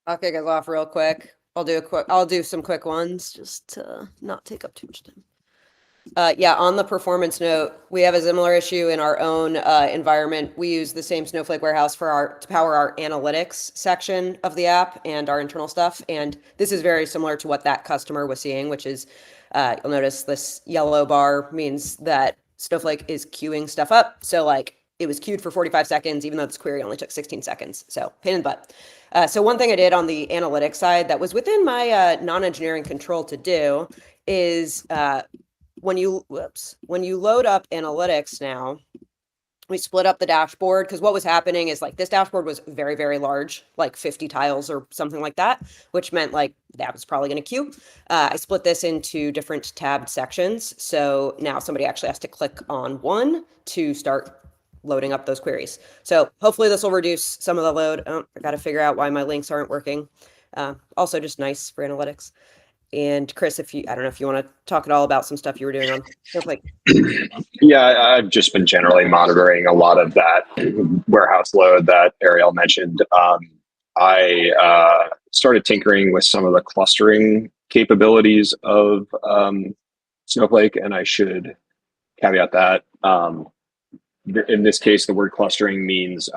I'll kick us off real quick. I'll do some quick ones just to not take up too much time. Yeah, on the performance note, we have a similar issue in our own environment. We use the same Snowflake warehouse to power our analytics section of the app and our internal stuff. And this is very similar to what that customer was seeing, which is you'll notice this yellow bar means that Snowflake is queuing stuff up. So like it was queued for 45 seconds, even though this query only took 16 seconds. So pain in the butt. So one thing I did on the analytics side that was within my non-engineering control to do is when you load up analytics now, we split up the dashboard because what was happening is like this dashboard was very, very large, like 50 tiles or something like that, which meant like that was probably going to queue. I split this into different tabbed sections. So now somebody actually has to click on one to start loading up those queries. So hopefully this will reduce some of the load. Oh, I got to figure out why my links aren't working. Also just nice for analytics. And Chris, I don't know if you want to talk at all about some stuff you were doing on Snowflake. Yeah, I've just been generally monitoring a lot of that warehouse load that Ariel mentioned. I started tinkering with some of the clustering capabilities of Snowflake, and I should caveat that. In this case, the word clustering means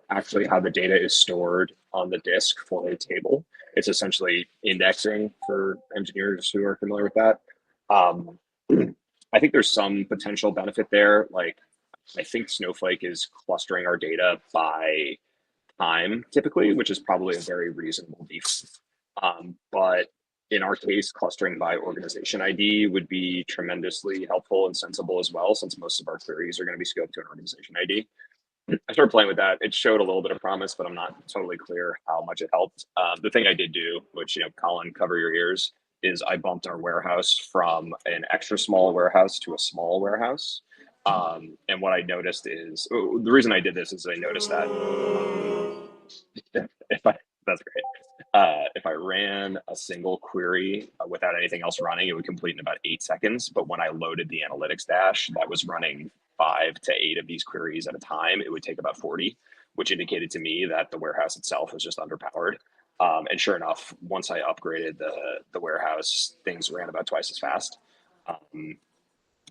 actually how the data is stored on the disk for a table. It's essentially indexing for engineers who are familiar with that. Um, I think there's some potential benefit there. Like, I think Snowflake is clustering our data by time typically, which is probably a very reasonable default. But in our case, clustering by organization ID would be tremendously helpful and sensible as well, since most of our queries are going to be scoped to an organization ID. I started playing with that. It showed a little bit of promise, but I'm not totally clear how much it helped. The thing I did do, which, Colin, cover your ears, is I bumped our warehouse from an extra small warehouse to a small warehouse. And what I noticed is the reason I did this is I noticed that if I that's great. If I ran a single query without anything else running, it would complete in about 8 seconds. But when I loaded the analytics dash that was running 5 to 8 of these queries at a time, it would take about 40, which indicated to me that the warehouse itself was just underpowered. And sure enough, once I upgraded the warehouse, things ran about twice as fast.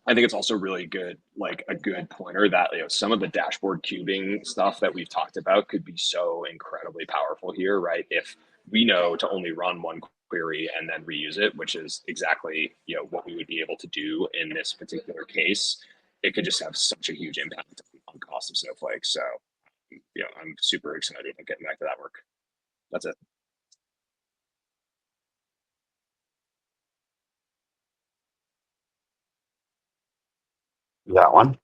I think it's also really good, like a good pointer that some of the dashboard cubing stuff that we've talked about could be so incredibly powerful here, right? If we know to only run one query and then reuse it, which is exactly what we would be able to do in this particular case, it could just have such a huge impact on cost of Snowflake. So, I'm super excited about getting back to that work. That's it. You got one?